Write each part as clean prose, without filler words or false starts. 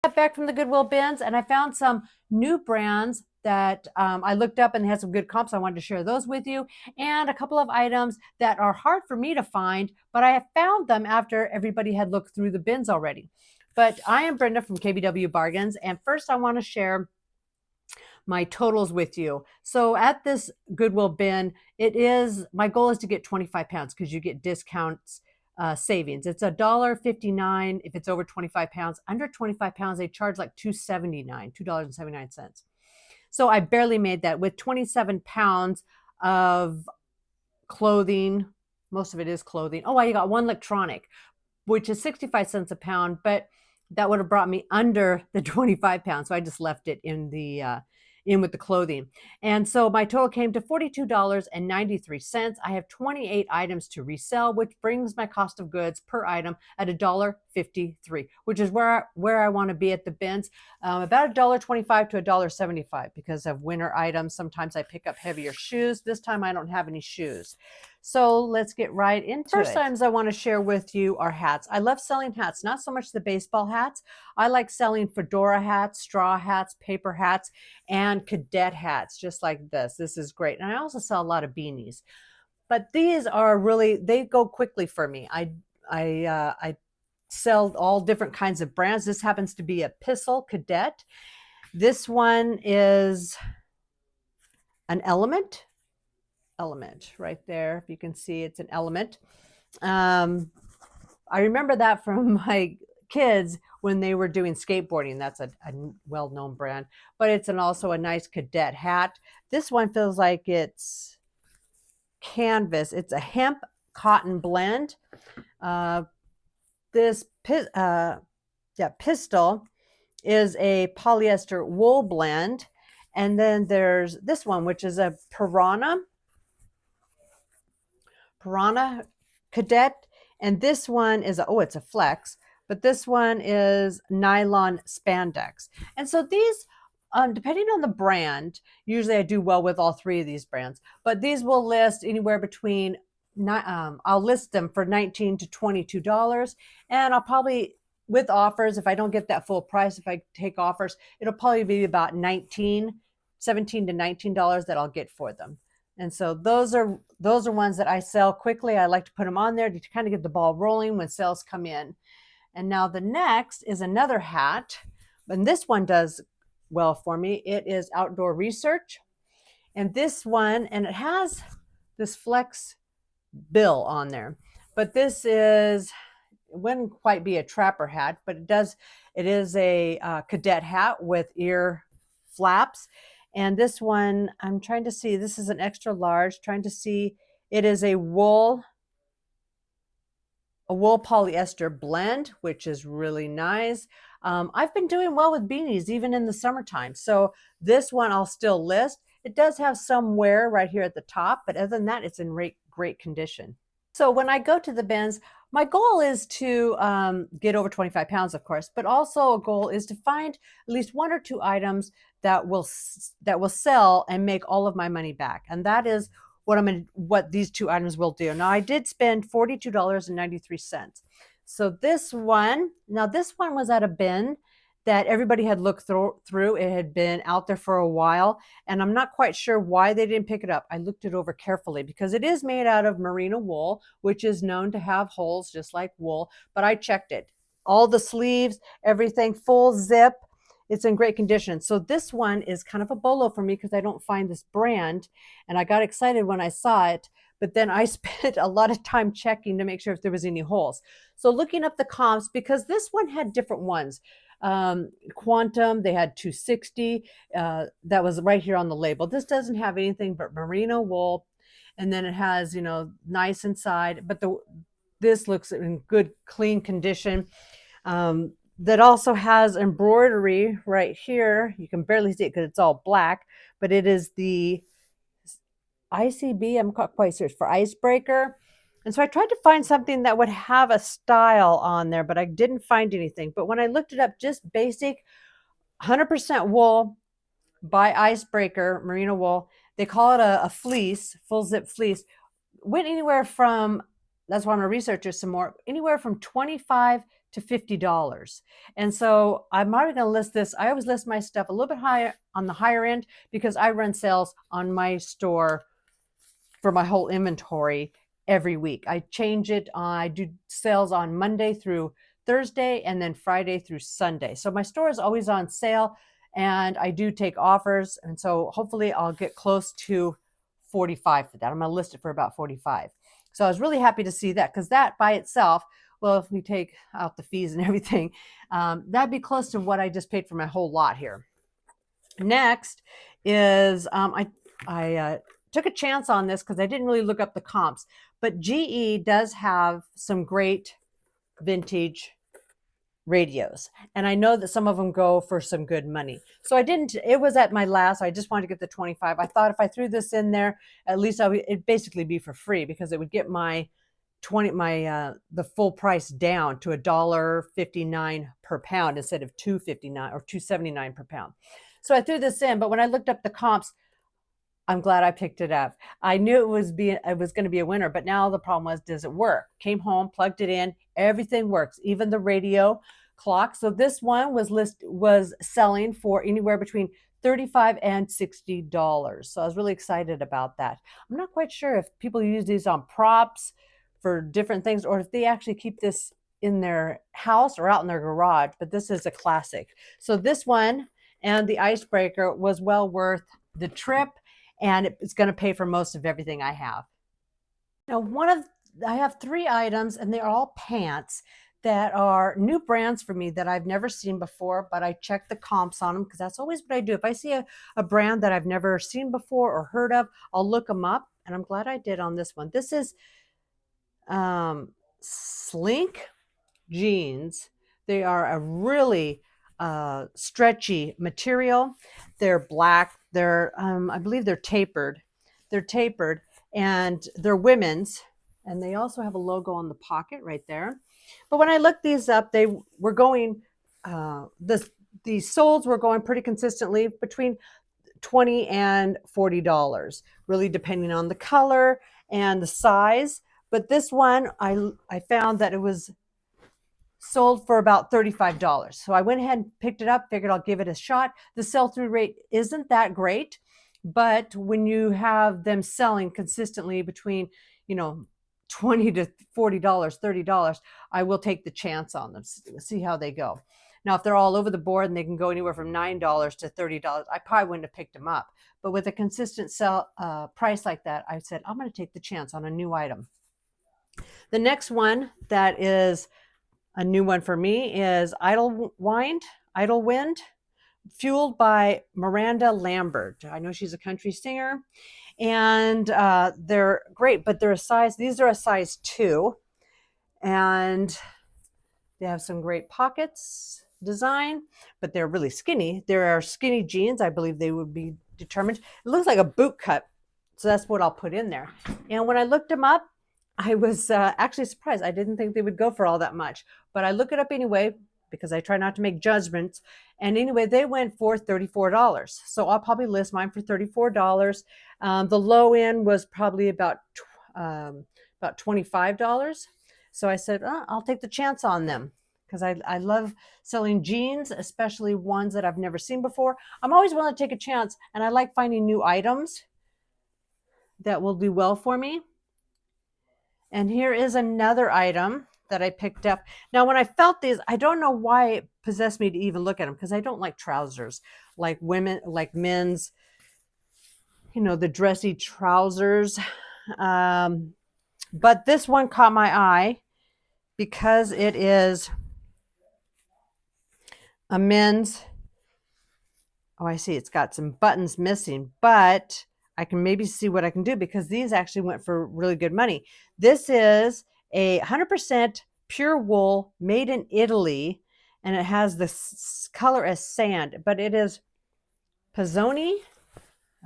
Got back from the Goodwill bins and I found some new brands that I looked up and they had some good comps. I wanted to share those with you, and a couple of items that are hard for me to find, but I have found them after everybody had looked through the bins already. But I am Brenda from KBW Bargains, and first I want to share my totals with you. So at this Goodwill bin, my goal is to get 25 pounds because you get discounts, savings. It's $1.59 if it's over 25 pounds. Under 25 pounds, they charge like $2.79. So I barely made that with 27 pounds of clothing. Most of it is clothing. Oh, I got one electronic, which is 65 cents a pound, but that would have brought me under the 25 pounds. So I just left it in with the clothing. And so my total came to $42.93. I have 28 items to resell, which brings my cost of goods per item at $1.53, which is where I want to be at the bins, about $1.25 to $1.75 because of winter items. Sometimes I pick up heavier shoes. This time I don't have any shoes. So let's get right into it. First items I want to share with you are hats. I love selling hats, not so much the baseball hats. I like selling fedora hats, straw hats, paper hats, and cadet hats, just like this. This is great. And I also sell a lot of beanies. But these are really, they go quickly for me. I sell all different kinds of brands. This happens to be a Pistol Cadet. This one is an Element right there. If you can see, it's an Element. I remember that from my kids when they were doing skateboarding. That's a well-known brand, but it's also a nice cadet hat. This one feels like it's canvas. It's a hemp cotton blend. This Pistol is a polyester wool blend. And then there's this one, which is a Piranha Cadet. And this one is, it's a flex, but this one is nylon spandex. And so these, depending on the brand, usually I do well with all three of these brands, but these will list anywhere between, I'll list them for $19 to $22. And I'll probably, with offers, if I don't get that full price, if I take offers, it'll probably be about $17 to $19 that I'll get for them. And so those are ones that I sell quickly. I like to put them on there to kind of get the ball rolling when sales come in. And now the next is another hat, and this one does well for me. It is Outdoor Research. And this one, and it has this flex bill on there, but this is, it wouldn't quite be a trapper hat, but it is a cadet hat with ear flaps. And this one, I'm trying to see, this is an extra large, trying to see, it is a wool polyester blend, which is really nice. I've been doing well with beanies, even in the summertime. So this one I'll still list. It does have some wear right here at the top, but other than that, it's in great condition. So when I go to the bins, my goal is to get over 25 pounds, of course, but also a goal is to find at least one or two items that will sell and make all of my money back. And that is what these two items will do. Now I did spend $42.93. So this one was at a bin that everybody had looked through. It had been out there for a while, and I'm not quite sure why they didn't pick it up. I looked it over carefully because it is made out of merino wool, which is known to have holes just like wool, but I checked it. All the sleeves, everything, full zip. It's in great condition. So this one is kind of a bolo for me because I don't find this brand, and I got excited when I saw it, but then I spent a lot of time checking to make sure if there was any holes. So looking up the comps, because this one had different ones. Quantum, they had 260. That was right here on the label. This doesn't have anything but merino wool, and then it has, nice inside, but this looks in good, clean condition. That also has embroidery right here. You can barely see it because it's all black, but it is the ICB, I'm not quite sure, for icebreaker. And so I tried to find something that would have a style on there, but I didn't find anything. But when I looked it up, just basic 100% wool by Icebreaker, merino wool. They call it a fleece, full zip fleece. Went anywhere from, that's why I'm going to research it some more, anywhere from 25 to $50. And so I'm already going to list this. I always list my stuff a little bit higher on the higher end because I run sales on my store for my whole inventory every week. I change it. I do sales on Monday through Thursday and then Friday through Sunday. So my store is always on sale and I do take offers. And so hopefully I'll get close to 45 for that. I'm going to list it for about 45. So I was really happy to see that because that by itself, well, if we take out the fees and everything, that'd be close to what I just paid for my whole lot here. Next is I took a chance on this because I didn't really look up the comps, but GE does have some great vintage radios. And I know that some of them go for some good money. So I didn't, it was at my last, I just wanted to get the 25. I thought if I threw this in there, at least it'd basically be for free because it would get my the full price down to $1.59 per pound instead of $2.59 or $2.79 per pound. So I threw this in, but when I looked up the comps, I'm glad I picked it up. I knew it was going to be a winner, but now the problem was, does it work? Came home, plugged it in, everything works, even the radio clock. So this one was selling for anywhere between $35 and $60. So I was really excited about that. I'm not quite sure if people use these on props for different things or if they actually keep this in their house or out in their garage, but this is a classic. So this one and the icebreaker was well worth the trip, and it's going to pay for most of everything I have. Now, I have 3 items, and they're all pants that are new brands for me that I've never seen before, but I check the comps on them because that's always what I do. If I see a brand that I've never seen before or heard of, I'll look them up, and I'm glad I did on this one. This is Slink jeans. They are a really stretchy material. They're black. They're I believe they're tapered. They're tapered and they're women's, and they also have a logo on the pocket right there. But when I looked these up, they were going the soles were going pretty consistently between $20 and $40, really depending on the color and the size. But this one, I found that it was sold for about $35. So I went ahead and picked it up, figured I'll give it a shot. The sell-through rate isn't that great, but when you have them selling consistently between, $20 to $40, $30, I will take the chance on them, see how they go. Now, if they're all over the board and they can go anywhere from $9 to $30, I probably wouldn't have picked them up. But with a consistent price like that, I said, I'm going to take the chance on a new item. The next one that is a new one for me is Idle Wind, fueled by Miranda Lambert. I know she's a country singer, and they're great, but these are a size 2, and they have some great pockets design, but they're really skinny. There are skinny jeans. I believe they would be determined. It looks like a boot cut, so that's what I'll put in there. And when I looked them up, I was actually surprised. I didn't think they would go for all that much, but I look it up anyway because I try not to make judgments. And anyway, they went for $34. So I'll probably list mine for $34. The low end was probably about $25. So I said, I'll take the chance on them because I love selling jeans, especially ones that I've never seen before. I'm always willing to take a chance, and I like finding new items that will do well for me. And here is another item that I picked up. Now, when I felt these, I don't know why it possessed me to even look at them because I don't like trousers like men's, the dressy trousers. But this one caught my eye because it is a men's. Oh, I see. It's got some buttons missing, but I can maybe see what I can do because these actually went for really good money. This is a 100% pure wool made in Italy, and it has this color as sand, but it is Pizzoni.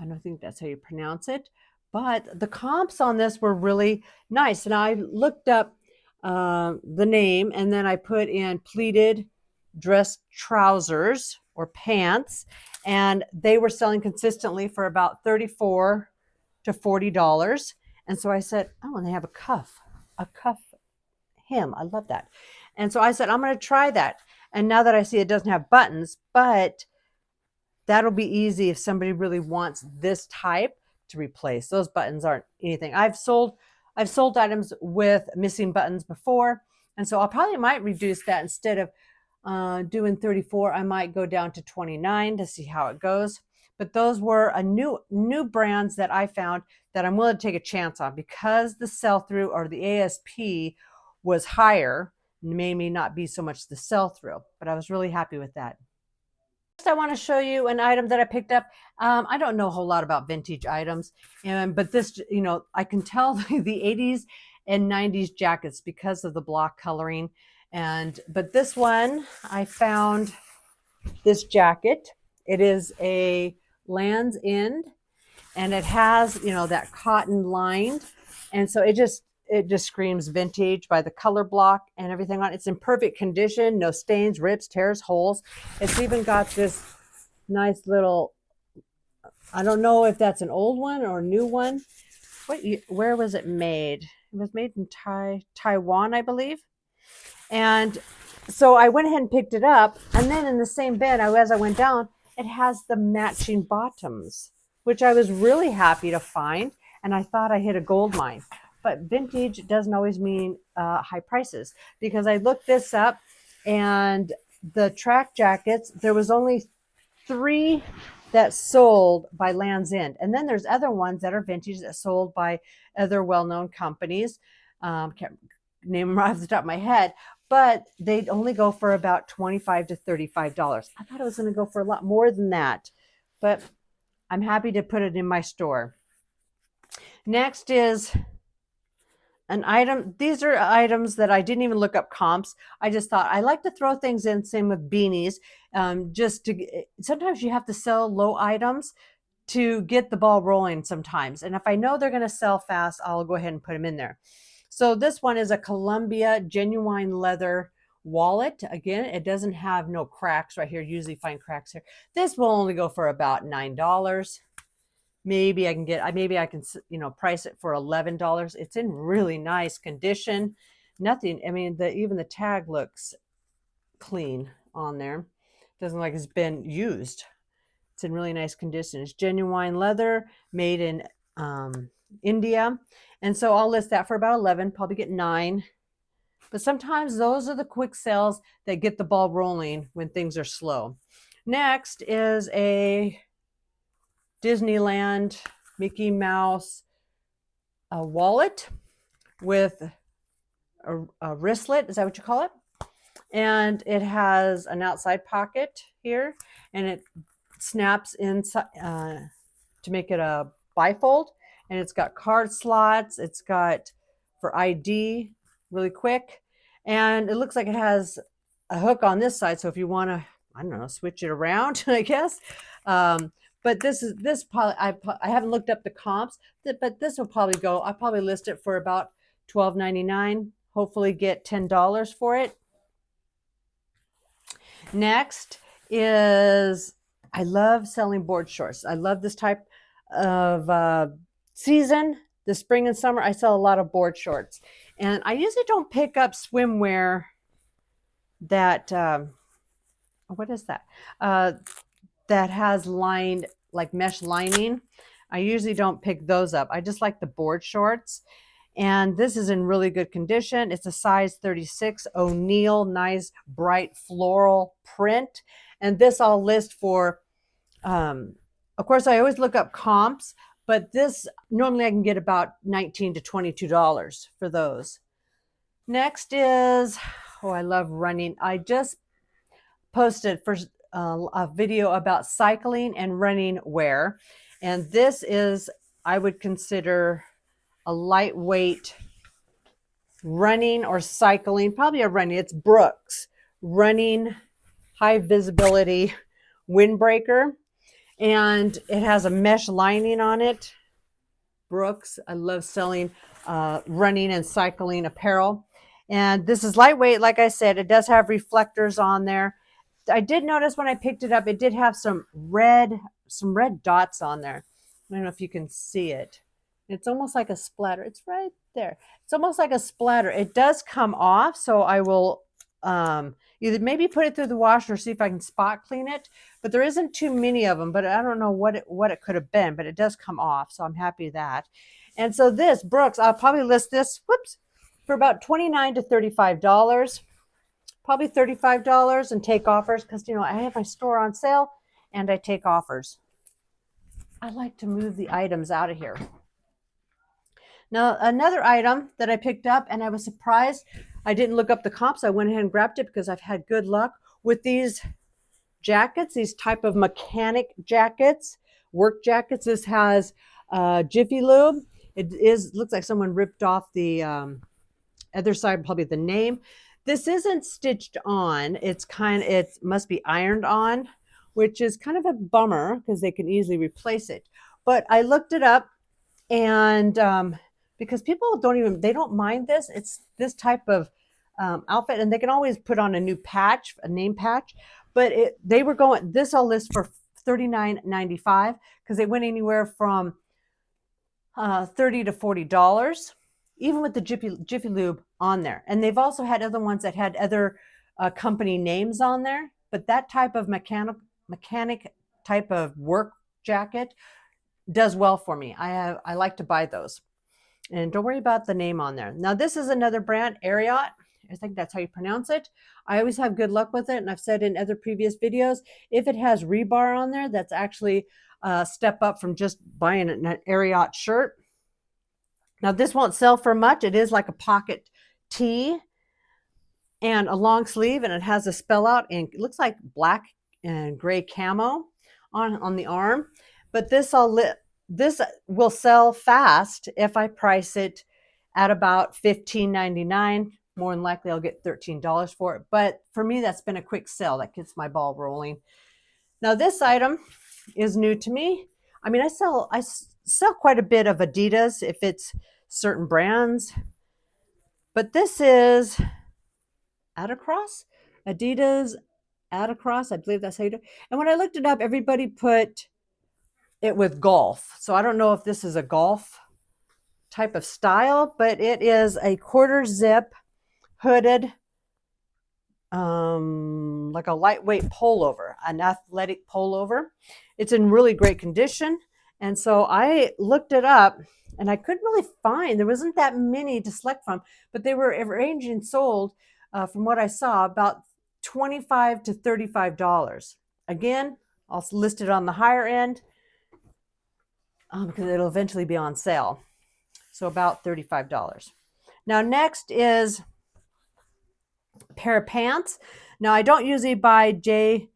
I don't think that's how you pronounce it, but the comps on this were really nice. And I looked up the name, and then I put in pleated dress trousers or pants, and they were selling consistently for about $34 to $40. And so I said, and they have a cuff hem. I love that. And so I said, I'm going to try that. And now that I see it doesn't have buttons, but that'll be easy if somebody really wants this type to replace. Those buttons aren't anything. I've sold items with missing buttons before, and so I probably might reduce that. Instead of doing 34, I might go down to 29 to see how it goes. But those were a new brands that I found that I'm willing to take a chance on, because the sell through or the ASP was higher, made me not be so much the sell through. But I was really happy with that. Next, I want to show you an item that I picked up. I don't know a whole lot about vintage items, but this, I can tell the 80s and 90s jackets because of the block coloring. But this one, I found this jacket. It is a Land's End, and it has, that cotton lined. And so it just screams vintage by the color block and everything on it. It's in perfect condition, no stains, rips, tears, holes. It's even got this nice little, I don't know if that's an old one or a new one. Where was it made? It was made in Taiwan, I believe. And so I went ahead and picked it up. And then in the same bin, as I went down, it has the matching bottoms, which I was really happy to find. And I thought I hit a gold mine. But vintage doesn't always mean high prices, because I looked this up, and the track jackets, there was only 3 that sold by Land's End. And then there's other ones that are vintage that sold by other well-known companies. Can't name them right off the top of my head, but they'd only go for about $25 to $35. I thought it was going to go for a lot more than that, but I'm happy to put it in my store. Next is an item. These are items that I didn't even look up comps. I just thought I like to throw things in. Same with beanies. Sometimes you have to sell low items to get the ball rolling sometimes. And if I know they're going to sell fast, I'll go ahead and put them in there. So this one is a Columbia genuine leather wallet. Again, it doesn't have no cracks right here. Usually find cracks here. This will only go for about $9. Maybe I can price it for $11. It's in really nice condition. Nothing, I mean, even the tag looks clean on there. Doesn't look like it's been used. It's in really nice condition. It's genuine leather, made in India. And so I'll list that for about 11, probably get 9. But sometimes those are the quick sales that get the ball rolling when things are slow. Next is a Disneyland Mickey Mouse wallet with a wristlet. Is that what you call it? And it has an outside pocket here, and it snaps inside to make it a bifold. And it's got card slots. It's got for ID really quick. And it looks like it has a hook on this side. So if you want to, I don't know, switch it around, I guess. But this probably, I haven't looked up the comps, but this will probably go, I'll probably list it for about $12.99, hopefully get $10 for it. Next is, I love selling board shorts. I love this type of season, the spring and summer. I sell a lot of board shorts, and I usually don't pick up swimwear that, what is that? That has lined, like mesh lining. I usually don't pick those up. I just like the board shorts. And this is in really good condition. It's a size 36 O'Neill, nice bright floral print. And this I'll list for, of course, I always look up comps, but this normally I can get about $19 to $22 for those. Next is, I love running. I just posted for a video about cycling and running wear. And this is, I would consider a lightweight running or cycling, probably a running. It's Brooks running high visibility windbreaker, and it has a mesh lining on it. Brooks, I love selling running and cycling apparel. And this is lightweight. Like I said, it does have reflectors on there. I did notice when I picked it up, it did have some red dots on there. I don't know if you can see it. It's almost like a splatter. It's right there. It's almost like a splatter. It does come off, so I will either maybe put it through the washer or see if I can spot clean it. But there isn't too many of them, but I don't know what it could have been, but it does come off. So I'm happy with that. And so this Brooks, I'll probably list this, for about $29 to $35. Probably $35 and take offers because, I have my store on sale and I take offers. I like to move the items out of here. Now, another item that I picked up, and I was surprised I didn't look up the comps. I went ahead and grabbed it because I've had good luck with these jackets, these type of mechanic jackets, work jackets. This has Jiffy Lube. Looks like someone ripped off the other side, probably the name. This isn't stitched on. It must be ironed on, which is kind of a bummer because they can easily replace it. But I looked it up, and because people they don't mind this. It's this type of outfit, and they can always put on a new patch, a name patch. But this I'll list for $39.95 because they went anywhere from $30 to $40, even with the Jiffy Lube on there. And they've also had other ones that had other company names on there. But that type of mechanic type of work jacket does well for me. I like to buy those. And don't worry about the name on there. Now, this is another brand, Ariat. I think that's how you pronounce it. I always have good luck with it. And I've said in other previous videos, if it has rebar on there, that's actually a step up from just buying an Ariat shirt. Now, this won't sell for much. It is like a pocket tee and a long sleeve, and it has a spell out, and it looks like black and gray camo on the arm. But this will sell fast if I price it at about $15.99. More than likely, I'll get $13 for it. But for me, that's been a quick sell. That gets my ball rolling. Now, this item is new to me. I mean, I sell quite a bit of Adidas if it's certain brands. But this is Adacross, Adidas Adacross. I believe that's how you do it. And when I looked it up, everybody put it with golf. So I don't know if this is a golf type of style, but it is a quarter zip hooded, like a lightweight pullover, an athletic pullover. It's in really great condition. And so I looked it up and I couldn't really find, there wasn't that many to select from, but they were arranged and sold, from what I saw, about $25 to $35. Again, I'll list it on the higher end because it'll eventually be on sale. So about $35. Now, next is a pair of pants. Now, I don't usually buy GH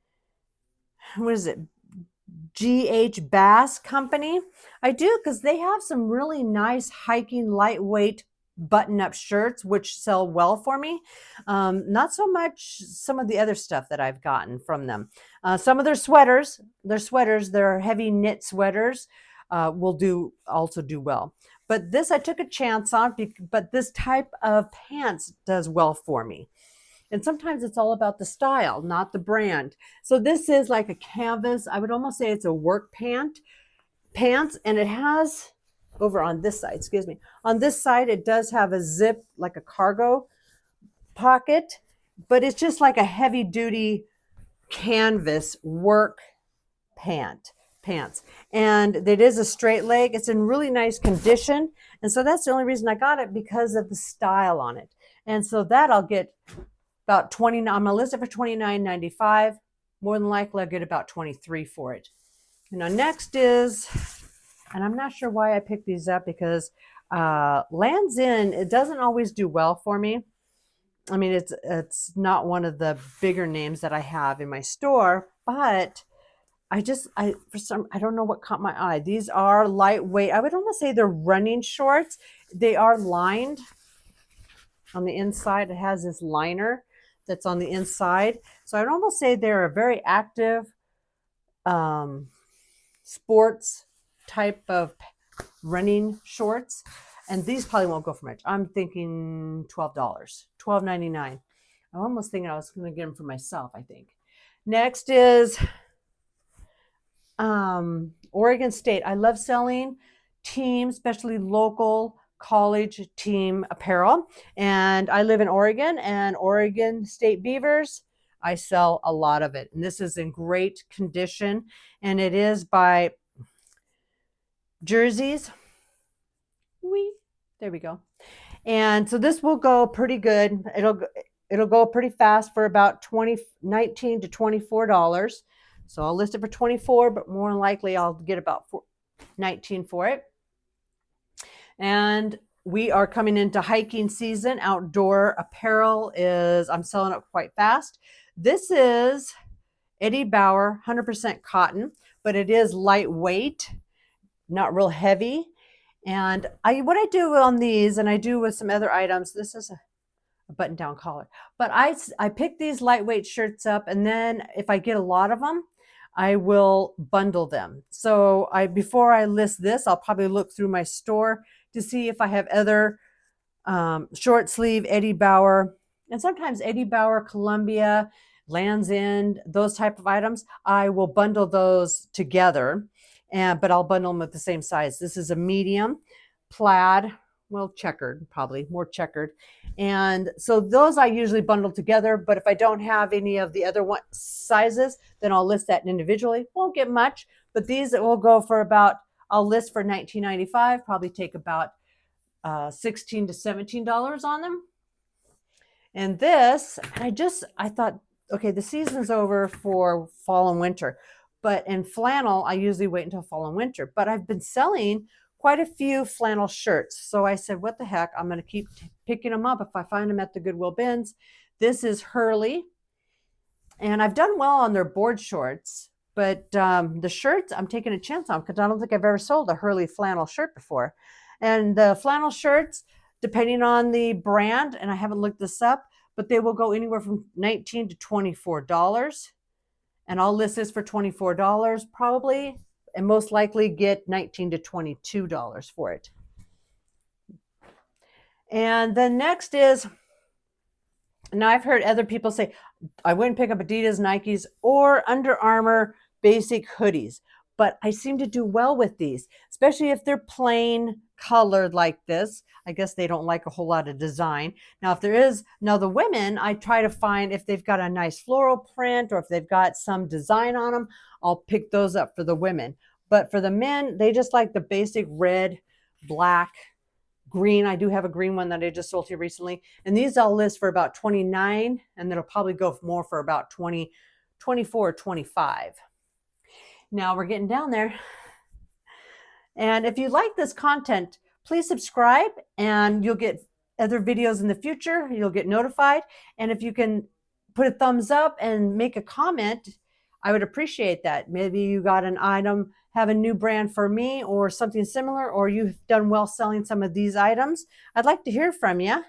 Bass Company. I do because they have some really nice hiking lightweight button-up shirts which sell well for me. Not so much some of the other stuff that I've gotten from them. Some of their sweaters, their heavy knit sweaters will also do well. But this I took a chance on, but this type of pants does well for me. And sometimes it's all about the style, not the brand. So this is like a canvas. I would almost say it's a work pants, and it has, over on this side, on this side, it does have a zip, like a cargo pocket, but it's just like a heavy duty canvas work pants. And it is a straight leg. It's in really nice condition. And so that's the only reason I got it, because of the style on it. And so that I'll get about $29. I'm gonna list it for $29.95. More than likely I'll get about $23 for it. Now, next is, and I'm not sure why I picked these up, because Lands' End, it doesn't always do well for me. I mean, it's not one of the bigger names that I have in my store, but I don't know what caught my eye. These are lightweight. I would almost say they're running shorts. They are lined on the inside. It has this liner that's on the inside. So I'd almost say they're a very active sports type of running shorts. And these probably won't go for much. I'm thinking $12, $12.99. I'm almost thinking I was going to get them for myself, I think. Next is Oregon State. I love selling teams, especially local college team apparel. And I live in Oregon, and Oregon State Beavers, I sell a lot of it. And this is in great condition. And it is by Jerseys. There we go. And so this will go pretty good. It'll go pretty fast for about $19 to $24. So I'll list it for 24, but more than likely I'll get about 19 for it. And we are coming into hiking season. Outdoor apparel I'm selling it quite fast. This is Eddie Bauer, 100% cotton, but it is lightweight, not real heavy. And what I do on these, and I do with some other items, this is a button-down collar, but I pick these lightweight shirts up, and then if I get a lot of them, I will bundle them. So before I list this, I'll probably look through my store to see if I have other short sleeve Eddie Bauer, and sometimes Eddie Bauer, Columbia, Land's End, those type of items. I will bundle those together, but I'll bundle them with the same size. This is a medium plaid, well, checkered, probably more checkered. And so those I usually bundle together, but if I don't have any of the other sizes, then I'll list that individually. Won't get much, but these will go for I'll list for $19.95, probably take about $16 to $17 on them. And this, I thought, okay, the season's over for fall and winter, but in flannel, I usually wait until fall and winter, but I've been selling quite a few flannel shirts. So I said, what the heck? I'm going to keep picking them up if I find them at the Goodwill bins. This is Hurley, and I've done well on their board shorts, but the shirts I'm taking a chance on because I don't think I've ever sold a Hurley flannel shirt before. And the flannel shirts, depending on the brand, and I haven't looked this up, but they will go anywhere from $19 to $24. And I'll list this for $24 probably, and most likely get $19 to $22 for it. And then next is, now I've heard other people say, I wouldn't pick up Adidas, Nikes, or Under Armour basic hoodies, but I seem to do well with these, especially if they're plain colored like this. I guess they don't like a whole lot of design. Now, the women, I try to find if they've got a nice floral print or if they've got some design on them, I'll pick those up for the women. But for the men, they just like the basic red, black, green. I do have a green one that I just sold here recently. And these I'll list for about $29, and it'll probably go more for about $20, $24, $25. Now we're getting down there. And if you like this content, please subscribe and you'll get other videos in the future. You'll get notified. And if you can put a thumbs up and make a comment, I would appreciate that. Maybe you got an item, have a new brand for me or something similar, or you've done well selling some of these items. I'd like to hear from you.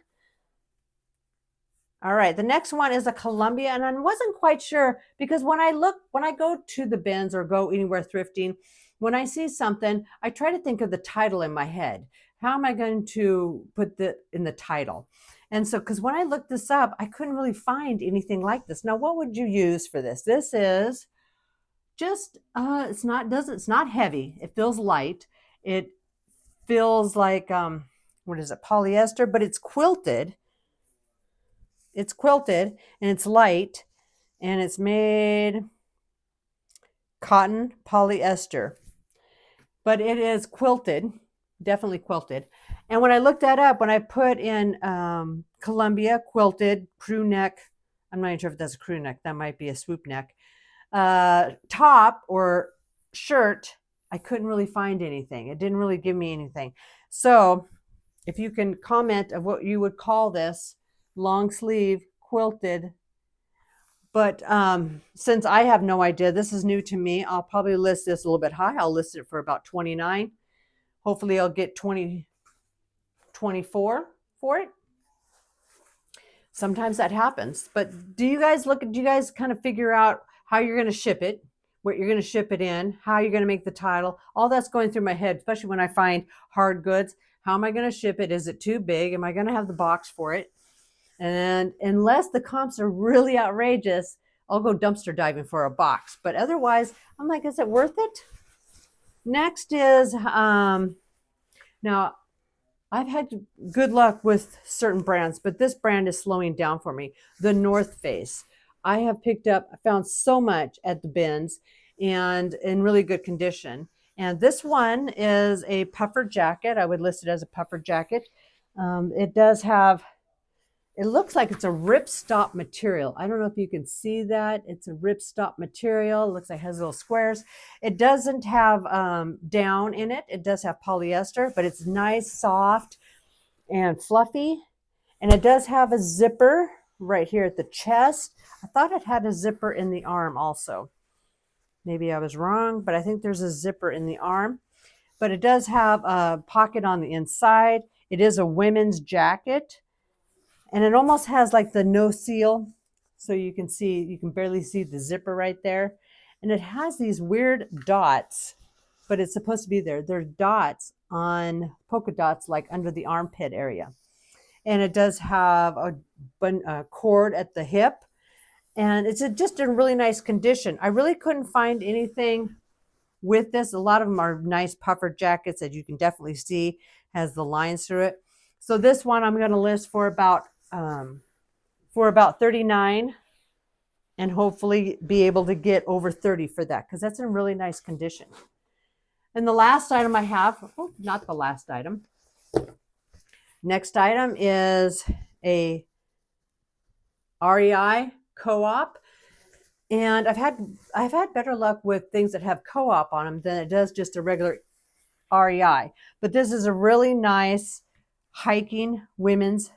All right, the next one is a Columbia, and I wasn't quite sure because when I go to the bins or go anywhere thrifting, when I see something, I try to think of the title in my head. How am I going to put in the title? And so, because when I looked this up, I couldn't really find anything like this. Now, what would you use for this? This is just, it's not heavy. It feels light. It feels like, what is it, polyester, but it's quilted. It's quilted and it's light and it's made cotton polyester, but it is quilted, definitely quilted. And when I looked that up, when I put in Columbia quilted crew neck, I'm not even sure if that's a crew neck, that might be a swoop neck, top or shirt, I couldn't really find anything. It didn't really give me anything. So if you can comment of what you would call this, long sleeve quilted. But since I have no idea, this is new to me, I'll probably list this a little bit high. I'll list it for about $29. Hopefully I'll get $24 for it. Sometimes that happens. But do you guys kind of figure out how you're going to ship it, what you're going to ship it in, how you're going to make the title? All that's going through my head, especially when I find hard goods. How am I going to ship it? Is it too big? Am I going to have the box for it? And unless the comps are really outrageous, I'll go dumpster diving for a box. But otherwise, I'm like, is it worth it? Next is, now I've had good luck with certain brands, but this brand is slowing down for me. The North Face. I have found so much at the bins and in really good condition. And this one is a puffer jacket. I would list it as a puffer jacket. It does have, it looks like it's a ripstop material. I don't know if you can see that. It's a ripstop material. It looks like it has little squares. It doesn't have down in it. It does have polyester, but it's nice, soft, and fluffy. And it does have a zipper right here at the chest. I thought it had a zipper in the arm also. Maybe I was wrong, but I think there's a zipper in the arm. But it does have a pocket on the inside. It is a women's jacket. And it almost has like the no seal. So you can barely see the zipper right there. And it has these weird dots, but it's supposed to be there. They're dots on polka dots, like under the armpit area. And it does have a cord at the hip. And it's just in really nice condition. I really couldn't find anything with this. A lot of them are nice puffer jackets that you can definitely see has the lines through it. So this one I'm going to list for about $39 and hopefully be able to get over 30 for that because that's in really nice condition. And the last item I have, oh, not the last item. Next item is a REI co-op. And I've had better luck with things that have co-op on them than it does just a regular REI. But this is a really nice hiking men's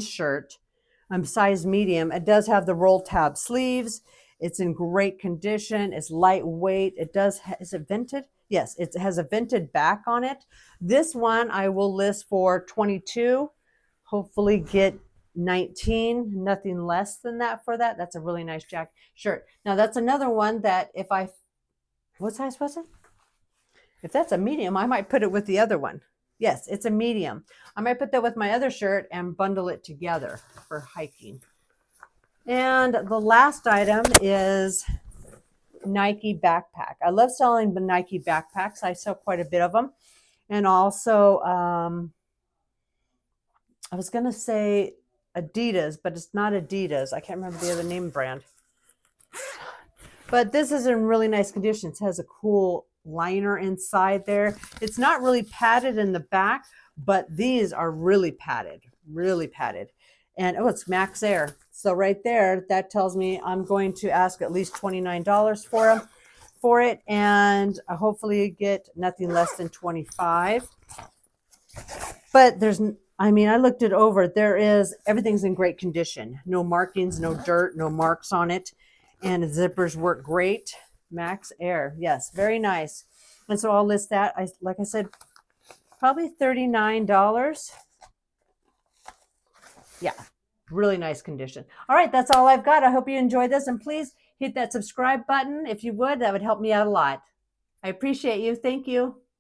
shirt. Size medium. It does have the roll tab sleeves. It's in great condition. It's lightweight. Is it vented? Yes, it has a vented back on it. This one I will list for $22. Hopefully get 19, nothing less than that for that. That's a really nice shirt. Now that's another one that what size was it? If that's a medium, I might put it with the other one. Yes, it's a medium. I might put that with my other shirt and bundle it together for hiking. And the last item is Nike backpack. I love selling the Nike backpacks. I sell quite a bit of them. And also, I was going to say Adidas, but it's not Adidas. I can't remember the other name brand. But this is in really nice condition. It has a cool liner inside there. It's not really padded in the back, but these are really padded, really padded. And oh, it's Max Air. So right there, that tells me I'm going to ask at least $29 for it, and hopefully get nothing less than $25. But I looked it over. Everything's in great condition. No markings, no dirt, no marks on it. And the zippers work great. Max Air. Yes, very nice. And so I'll list that. Like I said, probably $39. Yeah, really nice condition. All right, that's all I've got. I hope you enjoyed this. And please hit that subscribe button if you would. That would help me out a lot. I appreciate you. Thank you.